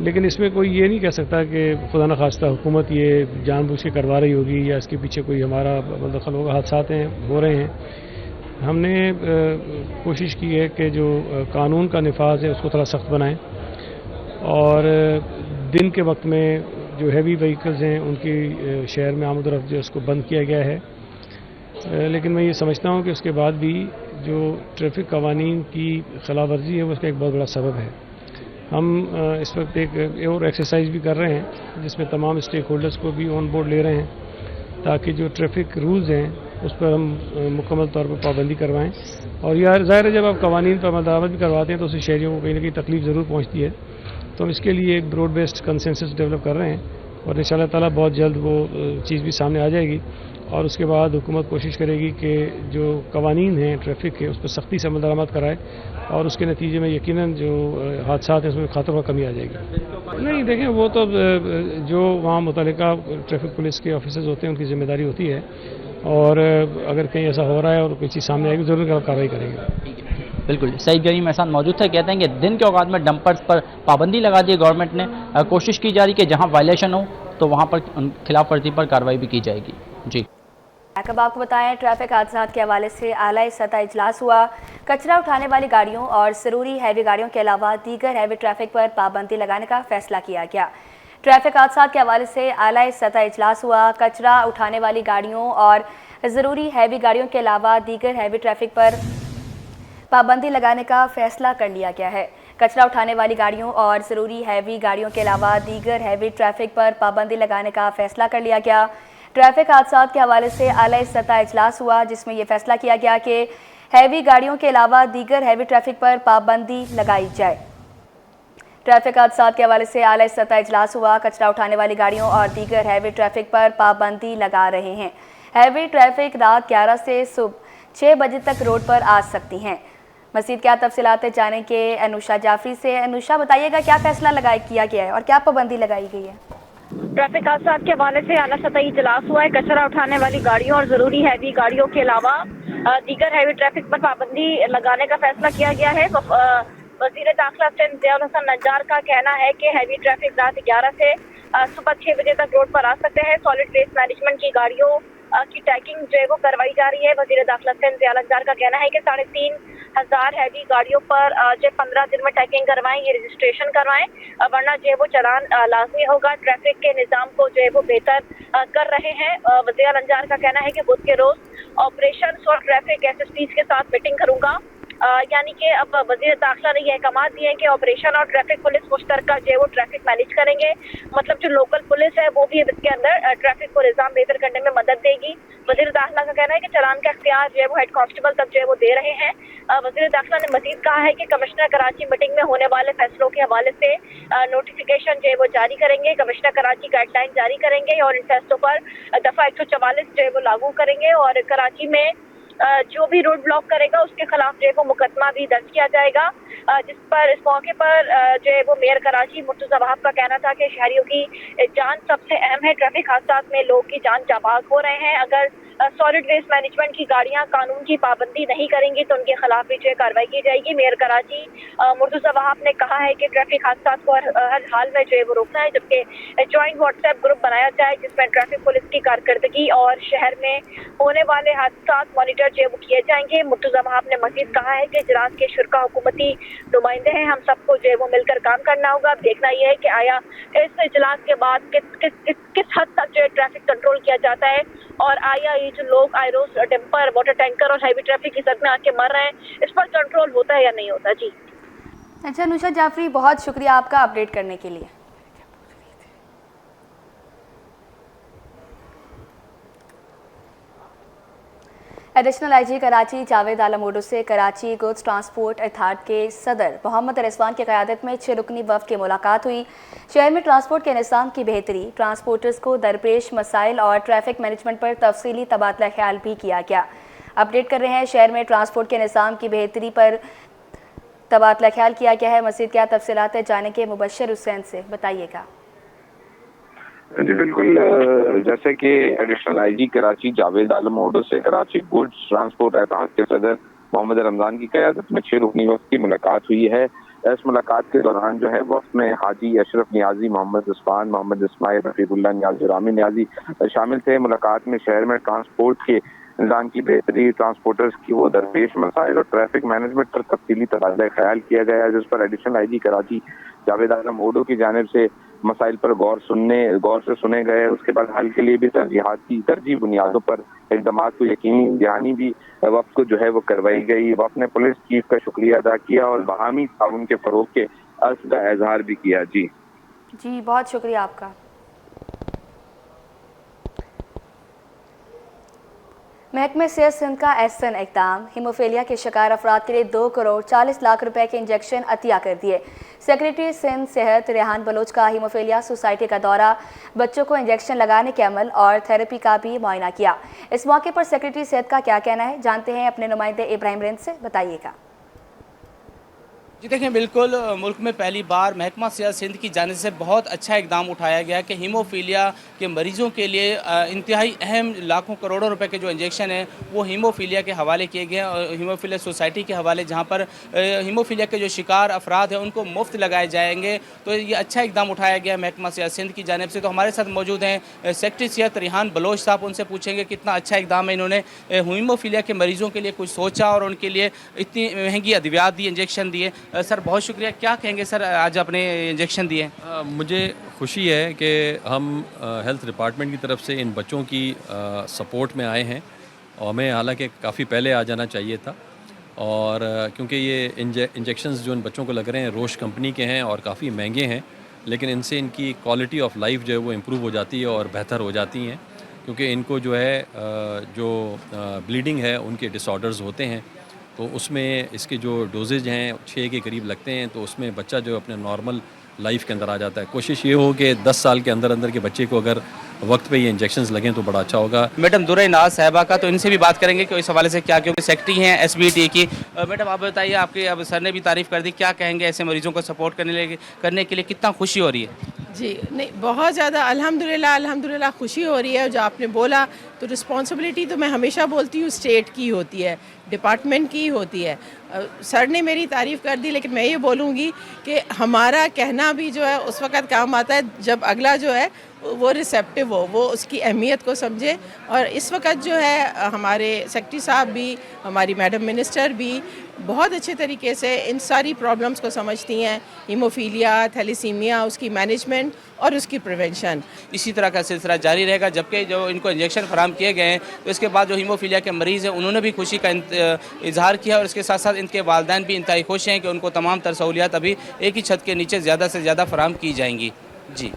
لیکن اس میں کوئی یہ نہیں کہہ سکتا کہ خدا نخواستہ حکومت یہ جان بوجھ کے کروا رہی ہوگی یا اس کے پیچھے کوئی ہمارا دخل ہوگا. حادثات ہو رہے ہیں. ہم نے کوشش کی ہے کہ جو قانون کا نفاذ ہے اس کو تھوڑا سخت بنائیں اور دن کے وقت میں جو ہیوی وہیکلز ہیں ان کی شہر میں آمد و رفت جو اس کو بند کیا گیا ہے. لیکن میں یہ سمجھتا ہوں کہ اس کے بعد بھی جو ٹریفک قوانین کی خلاف ورزی ہے وہ اس کا ایک بہت بڑا سبب ہے. ہم اس وقت ایک اور ایکسرسائز بھی کر رہے ہیں جس میں تمام اسٹیک ہولڈرز کو بھی آن بورڈ لے رہے ہیں تاکہ جو ٹریفک رولز ہیں اس پر ہم مکمل طور پر پابندی کروائیں. اور یہ ظاہر ہے جب آپ قوانین پر عمل درآمد بھی کرواتے ہیں تو اسے شہریوں کو کہیں نہ کہیں تکلیف ضرور پہنچتی ہے. تو ہم اس کے لیے ایک براڈ بیسڈ کنسنسس ڈیولپ کر رہے ہیں اور ان شاء اللہ تعالیٰ بہت جلد وہ چیز بھی سامنے آ جائے گی اور اس کے بعد حکومت کوشش کرے گی کہ جو قوانین ہیں ٹریفک کے اس پر سختی سے عمل درآمد کرائے اور اس کے نتیجے میں یقیناً جو حادثات ہیں اس میں خطروں کا کمی آ جائے گی. نہیں دیکھیں وہ تو جو وہاں متعلقہ ٹریفک پولیس کے آفیسرز ہوتے ہیں ان کی ذمہ داری ہوتی ہے اور اگر کہیں ایسا ہو رہا ہے اور کوئی چیز سامنے آئے گی ضرور کارروائی کریں گے. بالکل سعید غنی احسان موجود تھے. کہتے ہیں کہ دن کے اوقات میں ڈمپرز پر پابندی لگا دی گورنمنٹ نے. کوشش کی جا رہی کہ جہاں وائلیشن ہو تو وہاں پر خلاف ورزی پر کارروائی بھی کی جائے گی. جی اب آپ کو بتائیں ٹریفک حادثات کے حوالے سے اعلیٰ سطح اجلاس ہوا. کچرا اٹھانے والی گاڑیوں اور ضروری ہیوی گاڑیوں کے علاوہ دیگر ہیوی ٹریفک پر پابندی لگانے کا فیصلہ کیا گیا. ٹریفک حادثات کے حوالے سے اعلیٰ سطح اجلاس ہوا. کچرا اٹھانے والی گاڑیوں اور ضروری ہیوی گاڑیوں کے علاوہ دیگر ہیوی ٹریفک پر پابندی لگانے کا فیصلہ کر لیا گیا ہے. کچرا اٹھانے والی گاڑیوں اور ضروری ہیوی گاڑیوں کے علاوہ دیگر ہیوی ٹریفک پر پابندی لگانے کا فیصلہ کر لیا گیا. ٹریفک حادثات کے حوالے سے اعلیٰ سطح اجلاس ہوا جس میں یہ فیصلہ کیا گیا کہ ہیوی گاڑیوں کے علاوہ دیگر ہیوی ٹریفک پر پابندی لگائی جائے. ٹریفک حادثات کے حوالے سے اعلیٰ سطح اجلاس ہوا. کچرا اٹھانے والی گاڑیوں اور دیگر ہیوی ٹریفک پر پابندی لگا رہے ہیں. ہیوی ٹریفک رات 11 سے صبح 6 بجے تک روڈ پر آ سکتی ہیں. مزید کیا تفصیلات جانیں کہ انوشا جعفری سے. انوشا بتائیے گا کیا فیصلہ کیا گیا ہے اور کیا پابندی لگائی گئی ہے؟ ٹریفک حادثات کے حوالے سے اعلیٰ سطحی اجلاس ہوا ہے. کچرا اٹھانے والی گاڑیوں اور ضروری ہیوی گاڑیوں کے علاوہ دیگر ہیوی ٹریفک پر پابندی لگانے کا فیصلہ کیا گیا ہے. وزیر داخلہ سندھ ضیاء الحسن نجار کا کہنا ہے کہ ہیوی ٹریفک رات 11 سے صبح 6 بجے تک روڈ پر آ سکتے ہیں. سالڈ ویسٹ مینجمنٹ کی گاڑیوں کی ٹیکنگ جو ہے وہ کروائی جا رہی ہے. وزیر داخلہ سندھ ضیاء الحسن کا کہنا ہے کہ 3,500 ہیوی گاڑیوں پر جو 15 دن میں ٹیکنگ کروائیں, یہ رجسٹریشن کروائیں, ورنہ جو ہے وہ چلان لازمی ہوگا. ٹریفک کے نظام کو جو ہے وہ بہتر کر رہے ہیں. وزیر الانجار کا کہنا ہے کہ بدھ کے روز آپریشن اور ٹریفک ایس ایس پیز کے ساتھ میٹنگ کروں گا. یعنی کہ اب وزیر داخلہ نے یہ احکامات دیے ہیں کہ آپریشن اور ٹریفک پولیس مشترکہ جو ہے وہ ٹریفک مینیج کریں گے. مطلب جو لوکل پولیس ہے وہ بھی اس کے اندر ٹریفک کو نظام بہتر کرنے میں مدد دے گی. وزیر داخلہ کا کہنا ہے کہ چلان کا اختیار جو ہے وہ ہیڈ کانسٹیبل تک جو ہے وہ دے رہے ہیں. وزیر داخلہ نے مزید کہا ہے کہ کمشنر کراچی میٹنگ میں ہونے والے فیصلوں کے حوالے سے نوٹیفیکیشن جو ہے وہ جاری کریں گے. کمشنر کراچی گائیڈ لائن جاری کریں گے اور ان فیصلوں پر دفعہ 144 جو ہے وہ لاگو کریں گے. اور کراچی میں جو بھی روڈ بلاک کرے گا اس کے خلاف جو ہے وہ مقدمہ بھی درج کیا جائے گا. جس پر اس موقع پر جو ہے وہ میئر کراچی مرتضی وہاب کا کہنا تھا کہ شہریوں کی جان سب سے اہم ہے. ٹریفک حادثات میں لوگ کی جان جاباگ ہو رہے ہیں. اگر سالڈ ویسٹ مینجمنٹ کی گاڑیاں قانون کی پابندی نہیں کریں گی تو ان کے خلاف بھی جو ہے کارروائی کی جائے گی. میئر کراچی مرتضی وہاب نے کہا ہے کہ ٹریفک حادثات کو ہر حال میں جو ہے وہ روکنا ہے, جبکہ جوائنٹ واٹس ایپ گروپ بنایا جائے جس میں ٹریفک پولیس کی کارکردگی اور شہر میں ہونے والے حادثات مانیٹر جو ہے وہ کیے جائیں گے. مرتضی وہاب نے مزید کہا ہے کہ اجلاس کے شرکا حکومتی نمائندے ہیں, ہم سب کو جو ہے وہ مل کر کام کرنا ہوگا. اب دیکھنا یہ ہے کہ آیا اس اجلاس کے بعد کس حد تک جو ہے ٹریفک کنٹرول کیا جاتا ہے اور آیا یہ جو لوگ آئروز ڈمپر واٹر ٹینکر اور ہیوی ٹریفک کی زد میں آ کے مر رہے ہیں اس پر کنٹرول ہوتا ہے یا نہیں ہوتا. جی اچھا انوشا جعفری, بہت شکریہ آپ کا اپڈیٹ کرنے کے لیے. Additional I G Karachi Javed Alam Odho سے کراچی گڈز ٹرانسپورٹ اتھارٹی کے صدر محمد رضوان کی قیادت میں 6 رکنی وفد کی ملاقات ہوئی. شہر میں ٹرانسپورٹ کے نظام کی بہتری, ٹرانسپورٹرز کو درپیش مسائل اور ٹریفک مینجمنٹ پر تفصیلی تبادلہ خیال بھی کیا گیا. اپڈیٹ کر رہے ہیں شہر میں ٹرانسپورٹ کے نظام کی بہتری پر تبادلہ خیال کیا گیا ہے. مزید کیا تفصیلات جانیں گے مبشر حسین سے, بتائیے گا. جی بالکل, جیسے کہ additional I G Karachi Javed Alam Odho سے کراچی گڈز ٹرانسپورٹ اتھارٹی کے صدر محمد رمضان کی قیادت میں 6 رکنی وفد کی ملاقات ہوئی ہے. اس ملاقات کے دوران جو ہے وفد میں حاجی اشرف نیازی، محمد عثمان، محمد اسماعیل، رفیق اللہ نیازی، رامی نیازی شامل تھے۔ ملاقات میں شہر میں ٹرانسپورٹ کے نظام کی بہتری، ٹرانسپورٹرز کی وہ درپیش مسائل اور ٹریفک مینجمنٹ پر تفصیلی تبادلہ خیال کیا گیا، جس پر additional I G Karachi Javed Alam Odho کی جانب سے مسائل پر غور سے سنے گئے۔ اس کے بعد حل کے لیے بھی ترجیح بنیادوں پر اقدامات کو یقینی دہانی بھی وفد کو جو ہے وہ کروائی گئی۔ وفد نے پولیس چیف کا شکریہ ادا کیا اور باہمی تعاون کے فروغ کے عزم کا اظہار بھی کیا۔ جی بہت شکریہ آپ کا۔ محکمہ صحت سندھ کا احسن اقدام، ہیموفیلیا کے شکار افراد کے لیے 2 کروڑ 40 لاکھ روپے کے انجیکشن عطیہ کر دیے۔ سیکریٹری سندھ صحت ریحان بلوچ کا ہیموفیلیا سوسائٹی کا دورہ، بچوں کو انجیکشن لگانے کے عمل اور تھراپی کا بھی معائنہ کیا۔ اس موقع پر سیکریٹری صحت کا کیا کہنا ہے، جانتے ہیں اپنے نمائندے ابراہیم رند سے، بتائیے گا۔ جی دیکھیں، بالکل ملک میں پہلی بار محکمہ صحت سندھ کی جانب سے بہت اچھا اقدام اٹھایا گیا کہ ہیموفیلیا کے مریضوں کے لیے انتہائی اہم لاکھوں کروڑوں روپے کے جو انجیکشن ہیں وہ ہیموفیلیا کے حوالے کیے گئے ہیں، اور ہیموفیلیا سوسائٹی کے حوالے جہاں پر ہیموفیلیا کے جو شکار افراد ہیں ان کو مفت لگائے جائیں گے۔ تو یہ اچھا اقدام اٹھایا گیا محکمہ صحت سندھ کی جانب سے۔ تو ہمارے ساتھ موجود ہیں سیکریٹری صحت ریحان بلوچ صاحب، ان سے پوچھیں گے کتنا اچھا اقدام ہے، انہوں نے ہیموفیلیا کے مریضوں کے لیے کچھ سوچا اور ان کے لیے اتنی مہنگی ادویات دی، انجیکشن دیے۔ سر بہت شکریہ، کیا کہیں گے سر آج اپنے انجیکشن دیے؟ مجھے خوشی ہے کہ ہم ہیلتھ ڈپارٹمنٹ کی طرف سے ان بچوں کی سپورٹ میں آئے ہیں، اور ہمیں حالانکہ کافی پہلے آ جانا چاہیے تھا، اور کیونکہ یہ انجیکشنز جو ان بچوں کو لگ رہے ہیں روش کمپنی کے ہیں اور کافی مہنگے ہیں، لیکن ان سے ان کی کوالٹی آف لائف جو ہے وہ امپروو ہو جاتی ہے اور بہتر ہو جاتی ہیں، کیونکہ ان کو جو ہے جو بلیڈنگ ہے ان کے ڈس آرڈرز ہوتے ہیں، تو اس میں اس کے جو ڈوزیج ہیں 6 کے قریب لگتے ہیں، تو اس میں بچہ جو اپنے نارمل لائف کے اندر آ جاتا ہے۔ کوشش یہ ہو کہ 10 سال کے اندر کے بچے کو اگر وقت پہ یہ انجیکشنز لگیں تو بڑا اچھا ہوگا۔ میڈم درہ ناز صاحبہ کا، تو ان سے بھی بات کریں گے کہ اس حوالے سے کیا، کیونکہ سیکرٹری ہیں ایس بی ٹی کی۔ میڈم آپ بتائیے، آپ کے اب سر نے بھی تعریف کر دی، کیا کہیں گے ایسے مریضوں کو سپورٹ کرنے کے لیے کتنا خوشی ہو رہی ہے؟ جی نہیں، بہت زیادہ الحمدللہ خوشی ہو رہی ہے۔ جو آپ نے بولا تو رسپانسبلٹی تو میں ہمیشہ بولتی ہوں اسٹیٹ کی ہوتی ہے، ڈپارٹمنٹ کی ہوتی ہے۔ سر نے میری تعریف کر دی، لیکن میں یہ بولوں گی کہ ہمارا کہنا بھی جو ہے اس وقت کام آتا ہے جب اگلا جو ہے وہ ریسیپٹیو ہو، وہ اس کی اہمیت کو سمجھے۔ اور اس وقت جو ہے ہمارے سیکرٹری صاحب بھی، ہماری میڈم منسٹر بھی بہت اچھے طریقے سے ان ساری پرابلمس کو سمجھتی ہیں، ہیموفیلیا، تھیلیسیمیا، اس کی مینجمنٹ اور اس کی پریونشن۔ اسی طرح کا سلسلہ جاری رہے گا، جبکہ جو ان کو انجیکشن فراہم کیے گئے ہیں تو اس کے بعد جو ہیموفیلیا کے مریض ہیں انہوں نے بھی خوشی کا اظہار کیا، اور اس کے ساتھ ساتھ ان کے والدین بھی انتہائی خوش ہیں کہ ان کو تمام تر سہولیات ابھی ایک ہی چھت کے نیچے زیادہ سے زیادہ فراہم کی جائیں گی۔ جی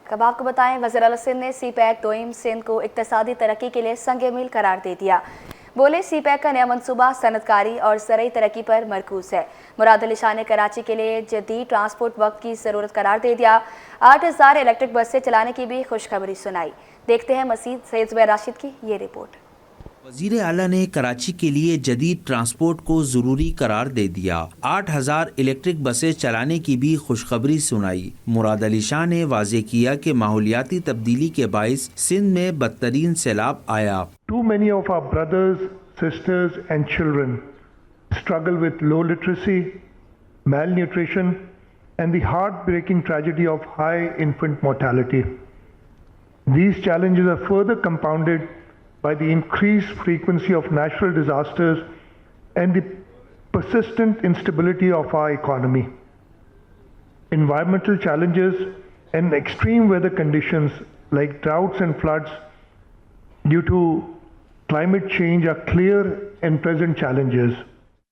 اب آپ کو بتائیں، وزیر اعلیٰ سندھ نے سی پیک دوئم سندھ کو اقتصادی ترقی کے لیے سنگ میل قرار دے دیا۔ بولے سی پیک کا نیا منصوبہ صنعت کاری اور زرعی ترقی پر مرکوز ہے۔ مراد علی شاہ نے کراچی کے لیے جدید ٹرانسپورٹ وقت کی ضرورت قرار دے دیا۔ 8000 الیکٹرک بسیں چلانے کی بھی خوشخبری سنائی۔ دیکھتے ہیں مزید سید زبیر راشد کی یہ رپورٹ۔ وزیر اعلیٰ نے کراچی کے لیے جدید ٹرانسپورٹ کو ضروری قرار دے دیا۔ 8000 الیکٹرک بسیں چلانے کی بھی خوشخبری سنائی۔ مراد علی شاہ نے واضح کیا کہ ماحولیاتی تبدیلی کے باعث سندھ میں بدترین سیلاب آیا۔ Too many of our brothers, sisters and children struggle with low literacy, malnutrition and the heartbreaking tragedy of high infant mortality. These challenges are further compounded by the increased frequency of natural disasters and the persistent instability of our economy. Environmental challenges and extreme weather conditions like droughts and floods due to climate change are clear and present challenges.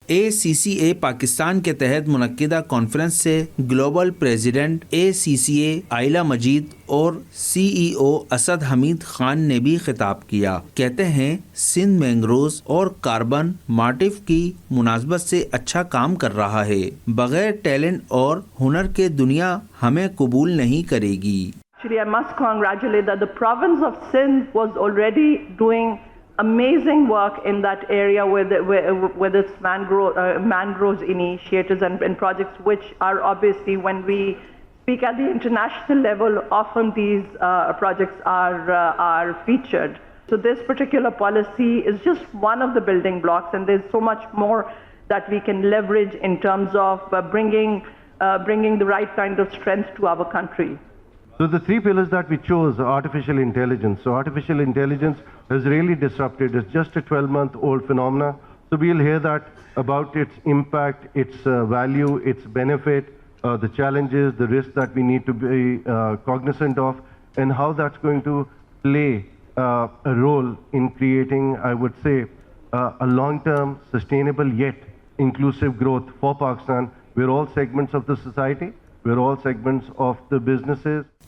ACCA Pakistan کے تحت منعقدہ conference سے global president ACCA عائلہ مجید اور CEO Asad حمید خان نے بھی خطاب کیا۔ کہتے ہیں سندھ مینگروز اور کاربن مارٹف کی مناسبت سے اچھا کام کر رہا ہے۔ بغیر ٹیلنٹ اور ہنر کے دنیا ہمیں قبول نہیں کرے گی۔ Actually, I must congratulate that the province of Sindh was already doing amazing work in that area with its mangroves initiatives and projects, which are obviously, when we speak at the international level, often these projects are featured. So this particular policy is just one of the building blocks, and there's so much more that we can leverage in terms of bringing the right kind of strength to our country. So the three pillars that we chose are artificial intelligence. So artificial intelligence has really disrupted. It's just a 12-month-old phenomena. So we'll hear that about its impact, its value, its benefit, the challenges, the risks that we need to be cognizant of, and how that's going to play a role in creating, I would say, a long-term, sustainable yet inclusive growth for Pakistan. We're all segments of the society. We're all segments of the businesses.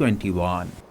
21।